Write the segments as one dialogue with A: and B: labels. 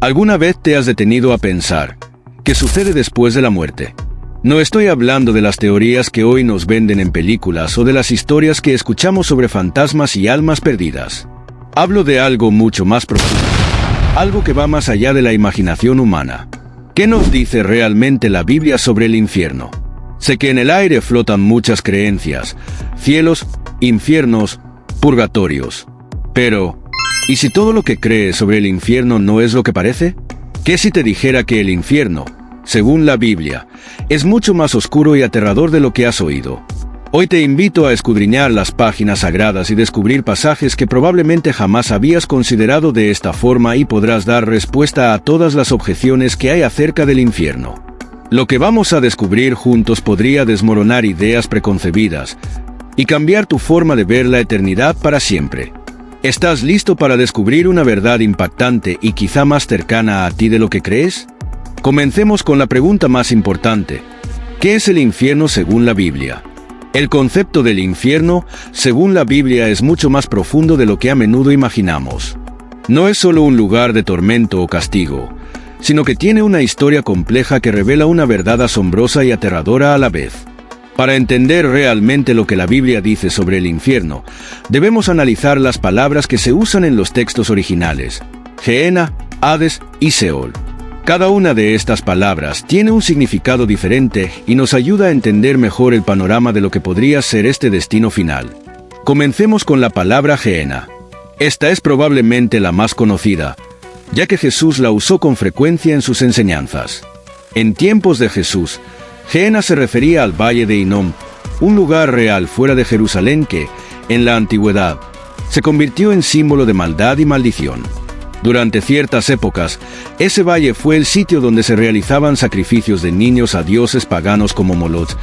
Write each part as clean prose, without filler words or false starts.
A: ¿Alguna vez te has detenido a pensar qué sucede después de la muerte? No estoy hablando de las teorías que hoy nos venden en películas o de las historias que escuchamos sobre fantasmas y almas perdidas. Hablo de algo mucho más profundo, algo que va más allá de la imaginación humana. ¿Qué nos dice realmente la Biblia sobre el infierno? Sé que en el aire flotan muchas creencias, cielos, infiernos, purgatorios. Pero, ¿y si todo lo que crees sobre el infierno no es lo que parece? ¿Qué si te dijera que el infierno, según la Biblia, es mucho más oscuro y aterrador de lo que has oído? Hoy te invito a escudriñar las páginas sagradas y descubrir pasajes que probablemente jamás habías considerado de esta forma y podrás dar respuesta a todas las objeciones que hay acerca del infierno. Lo que vamos a descubrir juntos podría desmoronar ideas preconcebidas y cambiar tu forma de ver la eternidad para siempre. ¿Estás listo para descubrir una verdad impactante y quizá más cercana a ti de lo que crees? Comencemos con la pregunta más importante. ¿Qué es el infierno según la Biblia? El concepto del infierno, según la Biblia, es mucho más profundo de lo que a menudo imaginamos. No es solo un lugar de tormento o castigo, sino que tiene una historia compleja que revela una verdad asombrosa y aterradora a la vez. Para entender realmente lo que la Biblia dice sobre el infierno, debemos analizar las palabras que se usan en los textos originales: Gehenna, Hades y Seol. Cada una de estas palabras tiene un significado diferente y nos ayuda a entender mejor el panorama de lo que podría ser este destino final. Comencemos con la palabra Gehenna. Esta es probablemente la más conocida, ya que Jesús la usó con frecuencia en sus enseñanzas. En tiempos de Jesús, Gehenna se refería al Valle de Hinnom, un lugar real fuera de Jerusalén que, en la antigüedad, se convirtió en símbolo de maldad y maldición. Durante ciertas épocas, ese valle fue el sitio donde se realizaban sacrificios de niños a dioses paganos como Moloch,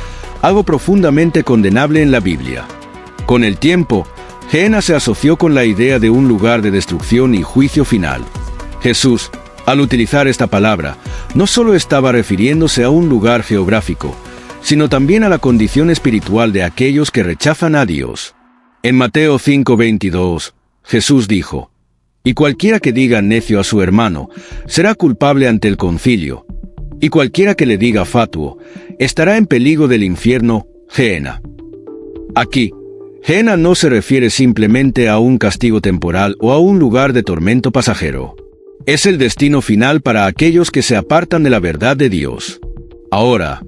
A: algo profundamente condenable en la Biblia. Con el tiempo, Gehenna se asoció con la idea de un lugar de destrucción y juicio final. Jesús, al utilizar esta palabra, no solo estaba refiriéndose a un lugar geográfico, sino también a la condición espiritual de aquellos que rechazan a Dios. En Mateo 5:22, Jesús dijo: «Y cualquiera que diga necio a su hermano, será culpable ante el concilio, y cualquiera que le diga fatuo, estará en peligro del infierno, Gehenna». Aquí, Gehenna no se refiere simplemente a un castigo temporal o a un lugar de tormento pasajero. Es el destino final para aquellos que se apartan de la verdad de Dios. Ahora,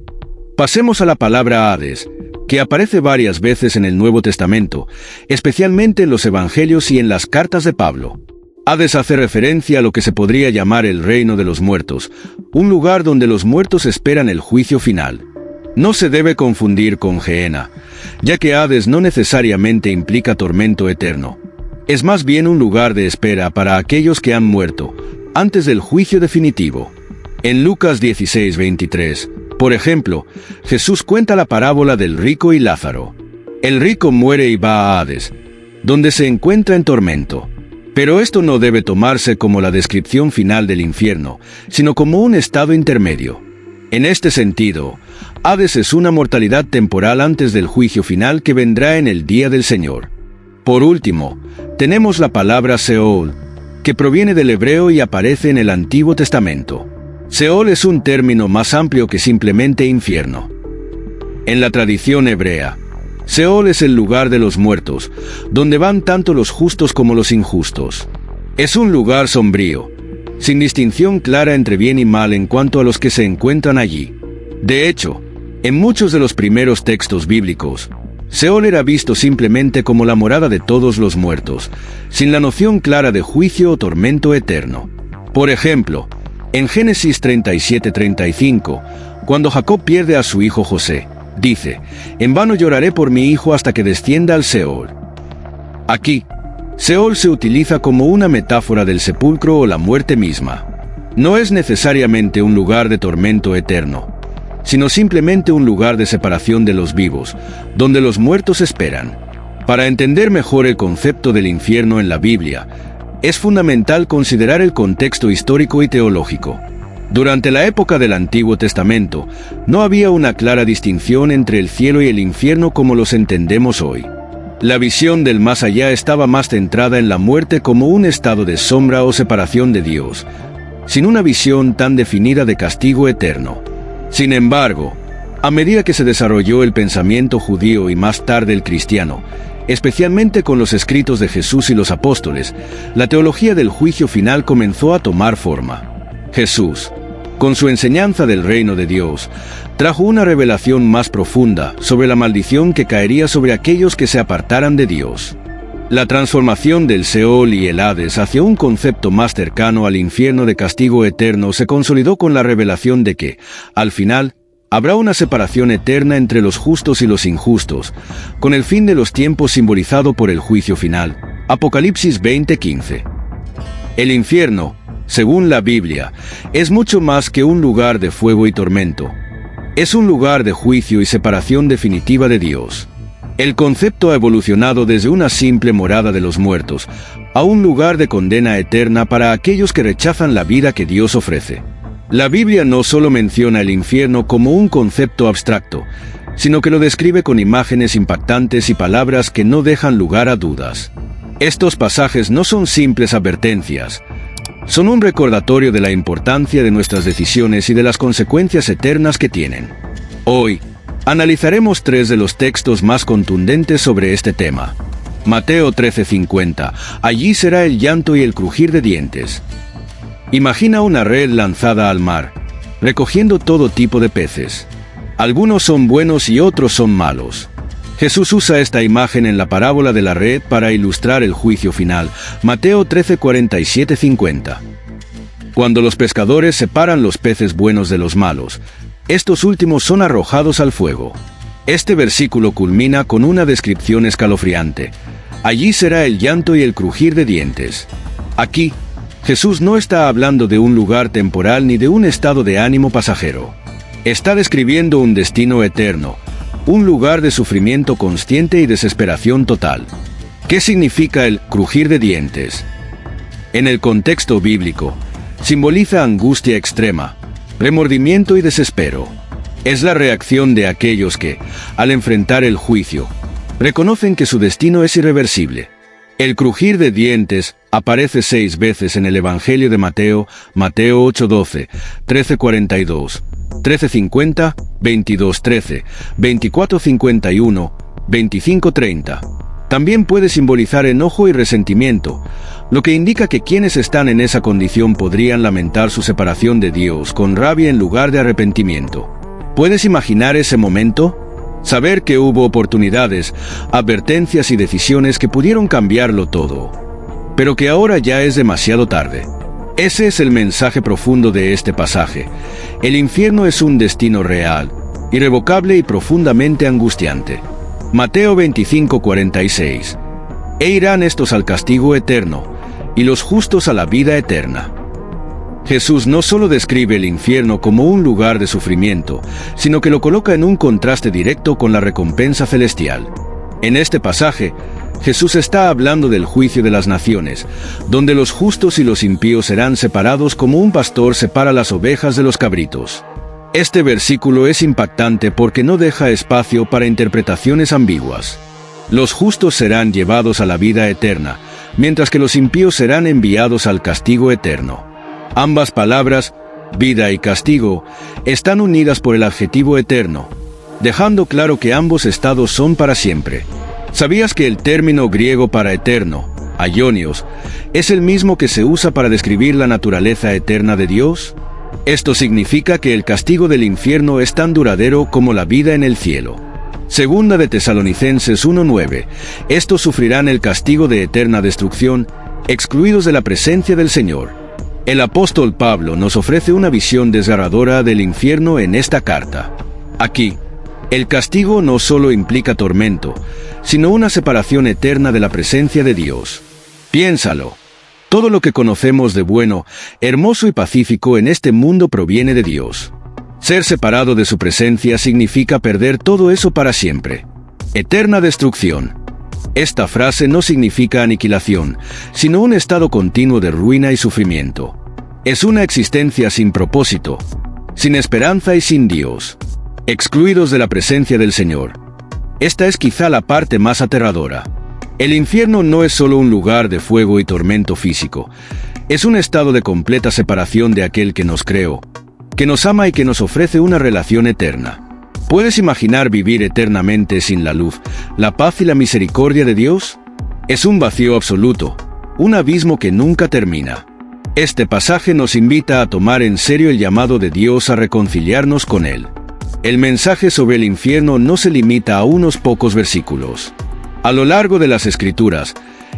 A: pasemos a la palabra Hades, que aparece varias veces en el Nuevo Testamento, especialmente en los Evangelios y en las cartas de Pablo. Hades hace referencia a lo que se podría llamar el reino de los muertos, un lugar donde los muertos esperan el juicio final. No se debe confundir con Gehenna, ya que Hades no necesariamente implica tormento eterno. Es más bien un lugar de espera para aquellos que han muerto, antes del juicio definitivo. En Lucas 16:23, por ejemplo, Jesús cuenta la parábola del rico y Lázaro. El rico muere y va a Hades, donde se encuentra en tormento. Pero esto no debe tomarse como la descripción final del infierno, sino como un estado intermedio. En este sentido, Hades es una mortalidad temporal antes del juicio final que vendrá en el día del Señor. Por último, tenemos la palabra Seol, que proviene del hebreo y aparece en el Antiguo Testamento. Seol es un término más amplio que simplemente infierno. En la tradición hebrea, Seol es el lugar de los muertos, donde van tanto los justos como los injustos. Es un lugar sombrío, sin distinción clara entre bien y mal en cuanto a los que se encuentran allí. De hecho, en muchos de los primeros textos bíblicos, Seol era visto simplemente como la morada de todos los muertos, sin la noción clara de juicio o tormento eterno. Por ejemplo, en Génesis 37:35, cuando Jacob pierde a su hijo José, dice: «En vano lloraré por mi hijo hasta que descienda al Seol». Aquí, Seol se utiliza como una metáfora del sepulcro o la muerte misma. No es necesariamente un lugar de tormento eterno, sino simplemente un lugar de separación de los vivos, donde los muertos esperan. Para entender mejor el concepto del infierno en la Biblia, es fundamental considerar el contexto histórico y teológico. Durante la época del Antiguo Testamento, no había una clara distinción entre el cielo y el infierno como los entendemos hoy. La visión del más allá estaba más centrada en la muerte como un estado de sombra o separación de Dios, sin una visión tan definida de castigo eterno. Sin embargo, a medida que se desarrolló el pensamiento judío y más tarde el cristiano, especialmente con los escritos de Jesús y los apóstoles, la teología del juicio final comenzó a tomar forma. Jesús, con su enseñanza del reino de Dios, trajo una revelación más profunda sobre la maldición que caería sobre aquellos que se apartaran de Dios. La transformación del Seol y el Hades hacia un concepto más cercano al infierno de castigo eterno se consolidó con la revelación de que, al final, habrá una separación eterna entre los justos y los injustos, con el fin de los tiempos simbolizado por el juicio final. Apocalipsis 20:15. El infierno, según la Biblia, es mucho más que un lugar de fuego y tormento. Es un lugar de juicio y separación definitiva de Dios. El concepto ha evolucionado desde una simple morada de los muertos a un lugar de condena eterna para aquellos que rechazan la vida que Dios ofrece. La Biblia no solo menciona el infierno como un concepto abstracto, sino que lo describe con imágenes impactantes y palabras que no dejan lugar a dudas. Estos pasajes no son simples advertencias, son un recordatorio de la importancia de nuestras decisiones y de las consecuencias eternas que tienen. Hoy, analizaremos 3 de los textos más contundentes sobre este tema. Mateo 13:50, allí será el llanto y el crujir de dientes. Imagina una red lanzada al mar, recogiendo todo tipo de peces. Algunos son buenos y otros son malos. Jesús usa esta imagen en la parábola de la red para ilustrar el juicio final. Mateo 13:47-50. Cuando los pescadores separan los peces buenos de los malos, estos últimos son arrojados al fuego. Este versículo culmina con una descripción escalofriante. Allí será el llanto y el crujir de dientes. Aquí, Jesús no está hablando de un lugar temporal ni de un estado de ánimo pasajero. Está describiendo un destino eterno, un lugar de sufrimiento consciente y desesperación total. ¿Qué significa el crujir de dientes? En el contexto bíblico, simboliza angustia extrema, remordimiento y desespero. Es la reacción de aquellos que, al enfrentar el juicio, reconocen que su destino es irreversible. El crujir de dientes aparece 6 veces en el Evangelio de Mateo, Mateo 8:12, 13:42, 13:50, 22:13, 24:51, 25:30. También puede simbolizar enojo y resentimiento, lo que indica que quienes están en esa condición podrían lamentar su separación de Dios con rabia en lugar de arrepentimiento. ¿Puedes imaginar ese momento? Saber que hubo oportunidades, advertencias y decisiones que pudieron cambiarlo todo, pero que ahora ya es demasiado tarde. Ese es el mensaje profundo de este pasaje. El infierno es un destino real, irrevocable y profundamente angustiante. Mateo 25:46. E irán estos al castigo eterno, y los justos a la vida eterna. Jesús no solo describe el infierno como un lugar de sufrimiento, sino que lo coloca en un contraste directo con la recompensa celestial. En este pasaje, Jesús está hablando del juicio de las naciones, donde los justos y los impíos serán separados como un pastor separa las ovejas de los cabritos. Este versículo es impactante porque no deja espacio para interpretaciones ambiguas. Los justos serán llevados a la vida eterna, mientras que los impíos serán enviados al castigo eterno. Ambas palabras, vida y castigo, están unidas por el adjetivo eterno, dejando claro que ambos estados son para siempre. ¿Sabías que el término griego para eterno, aionios, es el mismo que se usa para describir la naturaleza eterna de Dios? Esto significa que el castigo del infierno es tan duradero como la vida en el cielo. Segunda de Tesalonicenses 1:9, estos sufrirán el castigo de eterna destrucción, excluidos de la presencia del Señor. El apóstol Pablo nos ofrece una visión desgarradora del infierno en esta carta. Aquí, el castigo no solo implica tormento, sino una separación eterna de la presencia de Dios. Piénsalo. Todo lo que conocemos de bueno, hermoso y pacífico en este mundo proviene de Dios. Ser separado de su presencia significa perder todo eso para siempre. Eterna destrucción. Esta frase no significa aniquilación, sino un estado continuo de ruina y sufrimiento. Es una existencia sin propósito, sin esperanza y sin Dios, excluidos de la presencia del Señor. Esta es quizá la parte más aterradora. El infierno no es solo un lugar de fuego y tormento físico, Es un estado de completa separación de aquel que nos creó, que nos ama y que nos ofrece una relación eterna. ¿Puedes imaginar vivir eternamente sin la luz, la paz y la misericordia de Dios? Es un vacío absoluto, un abismo que nunca termina. Este pasaje nos invita a tomar en serio el llamado de Dios a reconciliarnos con Él. El mensaje sobre el infierno no se limita a unos pocos versículos. A lo largo de las Escrituras,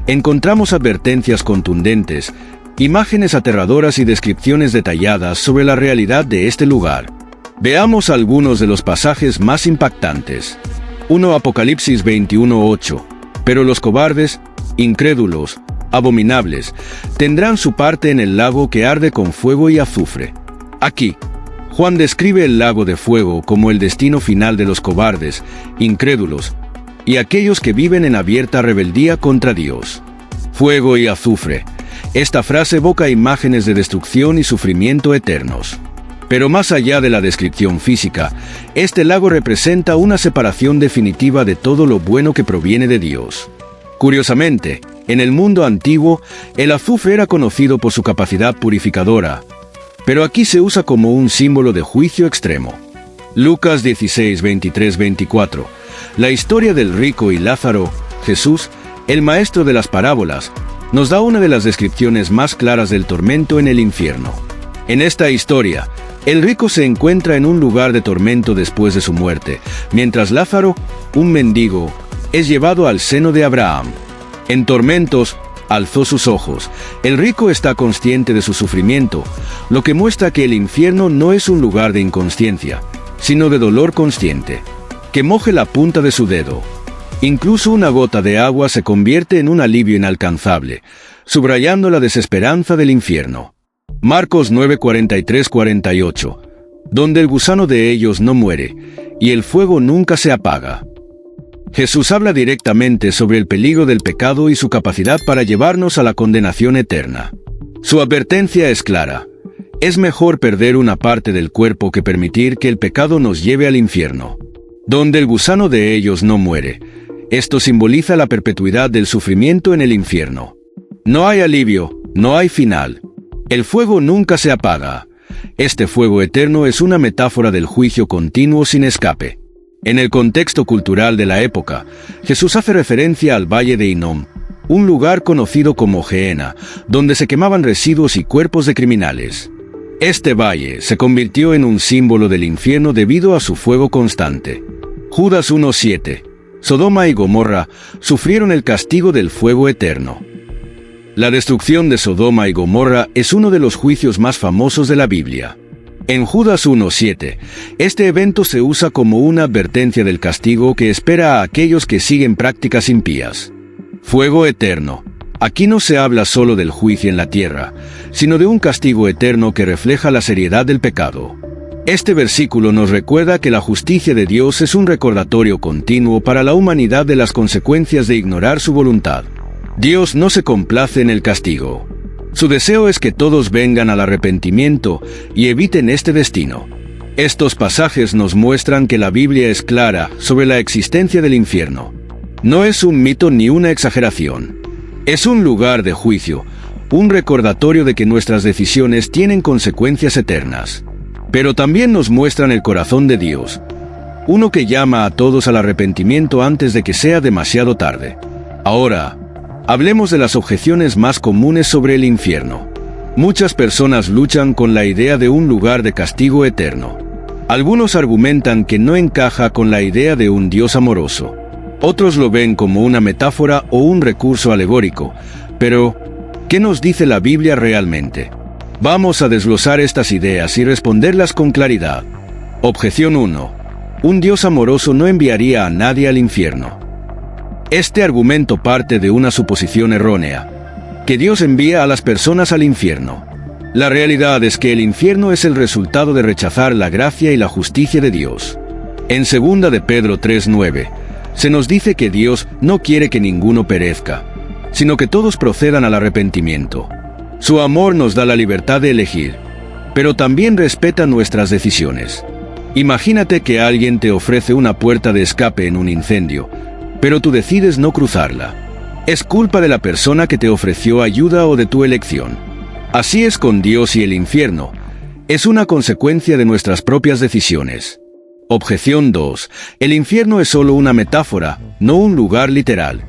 A: encontramos advertencias contundentes, imágenes aterradoras y descripciones detalladas sobre la realidad de este lugar. Veamos algunos de los pasajes más impactantes. 1 Apocalipsis 21:8. Pero los cobardes, incrédulos, abominables, tendrán su parte en el lago que arde con fuego y azufre. Aquí, Juan describe el lago de fuego como el destino final de los cobardes, incrédulos, y aquellos que viven en abierta rebeldía contra Dios. Fuego y azufre. Esta frase evoca imágenes de destrucción y sufrimiento eternos. Pero más allá de la descripción física, este lago representa una separación definitiva de todo lo bueno que proviene de Dios. Curiosamente, en el mundo antiguo, el azufre era conocido por su capacidad purificadora, pero aquí se usa como un símbolo de juicio extremo. Lucas 16, 23, 24. La historia del rico y Lázaro, Jesús, el maestro de las parábolas, nos da una de las descripciones más claras del tormento en el infierno. En esta historia, el rico se encuentra en un lugar de tormento después de su muerte, mientras Lázaro, un mendigo, es llevado al seno de Abraham. En tormentos, alzó sus ojos. El rico está consciente de su sufrimiento, lo que muestra que el infierno no es un lugar de inconsciencia, sino de dolor consciente. Que moje la punta de su dedo. Incluso una gota de agua se convierte en un alivio inalcanzable, subrayando la desesperanza del infierno. Marcos 9, 43, 48. Donde el gusano de ellos no muere, y el fuego nunca se apaga. Jesús habla directamente sobre el peligro del pecado y su capacidad para llevarnos a la condenación eterna. Su advertencia es clara. Es mejor perder una parte del cuerpo que permitir que el pecado nos lleve al infierno. Donde el gusano de ellos no muere. Esto simboliza la perpetuidad del sufrimiento en el infierno. No hay alivio, no hay final. El fuego nunca se apaga. Este fuego eterno es una metáfora del juicio continuo sin escape. En el contexto cultural de la época, Jesús hace referencia al Valle de Hinnom, un lugar conocido como Gehenna, donde se quemaban residuos y cuerpos de criminales. Este valle se convirtió en un símbolo del infierno debido a su fuego constante. Judas 1:7. Sodoma y Gomorra sufrieron el castigo del fuego eterno. La destrucción de Sodoma y Gomorra es uno de los juicios más famosos de la Biblia. En Judas 1:7, este evento se usa como una advertencia del castigo que espera a aquellos que siguen prácticas impías. Fuego eterno. Aquí no se habla solo del juicio en la tierra, sino de un castigo eterno que refleja la seriedad del pecado. Este versículo nos recuerda que la justicia de Dios es un recordatorio continuo para la humanidad de las consecuencias de ignorar su voluntad. Dios no se complace en el castigo. Su deseo es que todos vengan al arrepentimiento y eviten este destino. Estos pasajes nos muestran que la Biblia es clara sobre la existencia del infierno. No es un mito ni una exageración. Es un lugar de juicio, un recordatorio de que nuestras decisiones tienen consecuencias eternas. Pero también nos muestran el corazón de Dios, uno que llama a todos al arrepentimiento antes de que sea demasiado tarde. Ahora, hablemos de las objeciones más comunes sobre el infierno. Muchas personas luchan con la idea de un lugar de castigo eterno. Algunos argumentan que no encaja con la idea de un Dios amoroso. Otros lo ven como una metáfora o un recurso alegórico. Pero, ¿qué nos dice la Biblia realmente? Vamos a desglosar estas ideas y responderlas con claridad. Objeción 1. Un Dios amoroso no enviaría a nadie al infierno. Este argumento parte de una suposición errónea, que Dios envía a las personas al infierno. La realidad es que el infierno es el resultado de rechazar la gracia y la justicia de Dios. En 2 de Pedro 3:9, se nos dice que Dios no quiere que ninguno perezca, sino que todos procedan al arrepentimiento. Su amor nos da la libertad de elegir, pero también respeta nuestras decisiones. Imagínate que alguien te ofrece una puerta de escape en un incendio, pero tú decides no cruzarla. ¿Es culpa de la persona que te ofreció ayuda o de tu elección? Así es con Dios y el infierno. Es una consecuencia de nuestras propias decisiones. Objeción 2. El infierno es solo una metáfora, no un lugar literal.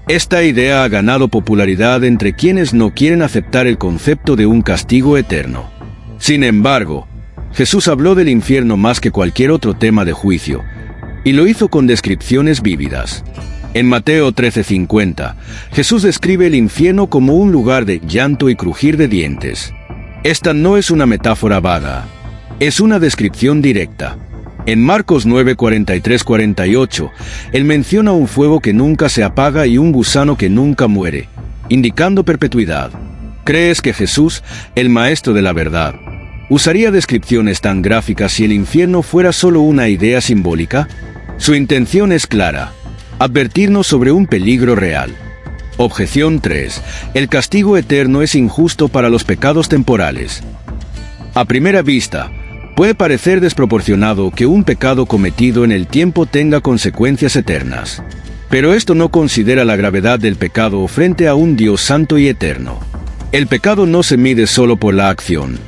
A: Esta idea ha ganado popularidad entre quienes no quieren aceptar el concepto de un castigo eterno. Sin embargo, Jesús habló del infierno más que cualquier otro tema de juicio, y lo hizo con descripciones vívidas. En Mateo 13:50, Jesús describe el infierno como un lugar de llanto y crujir de dientes. Esta no es una metáfora vaga, es una descripción directa. En Marcos 9:43-48, Él menciona un fuego que nunca se apaga y un gusano que nunca muere, indicando perpetuidad. ¿Crees que Jesús, el Maestro de la verdad, usaría descripciones tan gráficas si el infierno fuera solo una idea simbólica? Su intención es clara: advertirnos sobre un peligro real. Objeción 3. El castigo eterno es injusto para los pecados temporales. A primera vista, puede parecer desproporcionado que un pecado cometido en el tiempo tenga consecuencias eternas. Pero esto no considera la gravedad del pecado frente a un Dios santo y eterno. El pecado no se mide solo por la acción,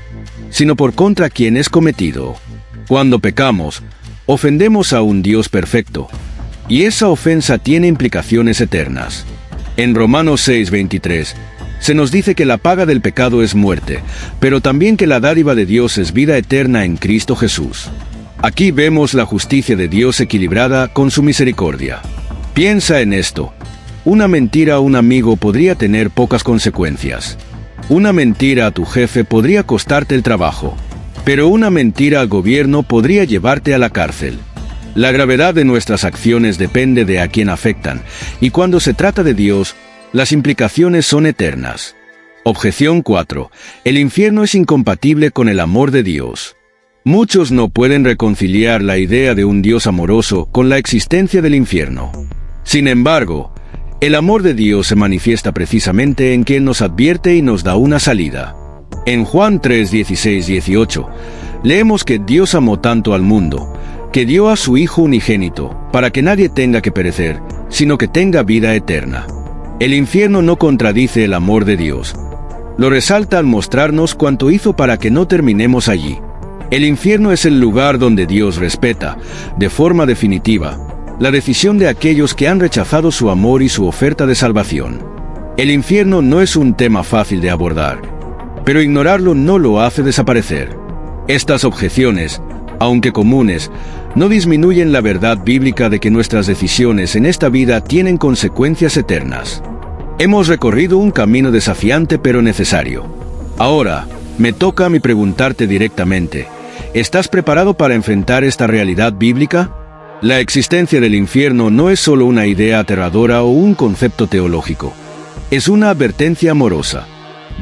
A: sino por contra quien es cometido. Cuando pecamos, ofendemos a un Dios perfecto, y esa ofensa tiene implicaciones eternas. En Romanos 6:23, se nos dice que la paga del pecado es muerte, pero también que la dádiva de Dios es vida eterna en Cristo Jesús. Aquí vemos la justicia de Dios equilibrada con su misericordia. Piensa en esto. Una mentira a un amigo podría tener pocas consecuencias. Una mentira a tu jefe podría costarte el trabajo, pero una mentira al gobierno podría llevarte a la cárcel. La gravedad de nuestras acciones depende de a quién afectan, y cuando se trata de Dios, las implicaciones son eternas. Objeción 4. El infierno es incompatible con el amor de Dios. Muchos no pueden reconciliar la idea de un Dios amoroso con la existencia del infierno. Sin embargo, el amor de Dios se manifiesta precisamente en que Él nos advierte y nos da una salida. En Juan 3:16-18, leemos que Dios amó tanto al mundo, que dio a su Hijo unigénito, para que nadie tenga que perecer, sino que tenga vida eterna. El infierno no contradice el amor de Dios. Lo resalta al mostrarnos cuánto hizo para que no terminemos allí. El infierno es el lugar donde Dios respeta, de forma definitiva, la decisión de aquellos que han rechazado su amor y su oferta de salvación. El infierno no es un tema fácil de abordar, pero ignorarlo no lo hace desaparecer. Estas objeciones, aunque comunes, no disminuyen la verdad bíblica de que nuestras decisiones en esta vida tienen consecuencias eternas. Hemos recorrido un camino desafiante pero necesario. Ahora, me toca a mí preguntarte directamente: ¿estás preparado para enfrentar esta realidad bíblica? La existencia del infierno no es solo una idea aterradora o un concepto teológico. Es una advertencia amorosa.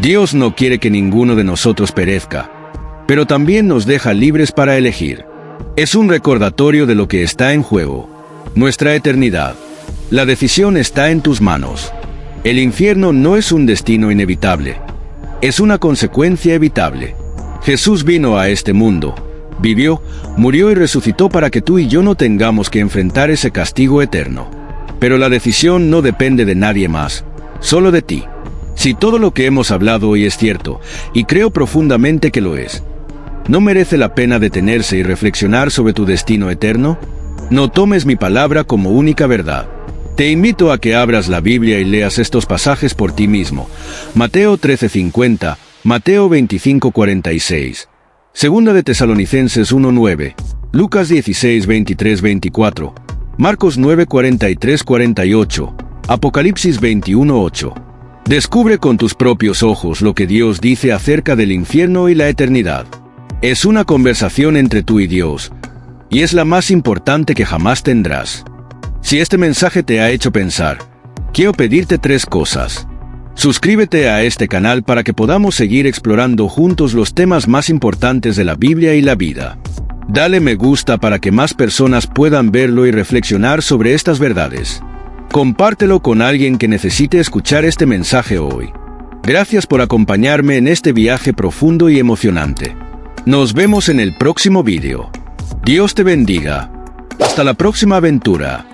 A: Dios no quiere que ninguno de nosotros perezca, pero también nos deja libres para elegir. Es un recordatorio de lo que está en juego: nuestra eternidad. La decisión está en tus manos. El infierno no es un destino inevitable, es una consecuencia evitable. Jesús vino a este mundo, vivió, murió y resucitó para que tú y yo no tengamos que enfrentar ese castigo eterno. Pero la decisión no depende de nadie más, solo de ti. Si todo lo que hemos hablado hoy es cierto, y creo profundamente que lo es, ¿no merece la pena detenerse y reflexionar sobre tu destino eterno? No tomes mi palabra como única verdad. Te invito a que abras la Biblia y leas estos pasajes por ti mismo. Mateo 13:50, Mateo 25:46, Segunda de Tesalonicenses 1:9, Lucas 16:23-24, Marcos 9:43-48, Apocalipsis 21:8. Descubre con tus propios ojos lo que Dios dice acerca del infierno y la eternidad. Es una conversación entre tú y Dios, y es la más importante que jamás tendrás. Si este mensaje te ha hecho pensar, quiero pedirte 3 cosas. Suscríbete a este canal para que podamos seguir explorando juntos los temas más importantes de la Biblia y la vida. Dale me gusta para que más personas puedan verlo y reflexionar sobre estas verdades. Compártelo con alguien que necesite escuchar este mensaje hoy. Gracias por acompañarme en este viaje profundo y emocionante. Nos vemos en el próximo vídeo. Dios te bendiga. Hasta la próxima aventura.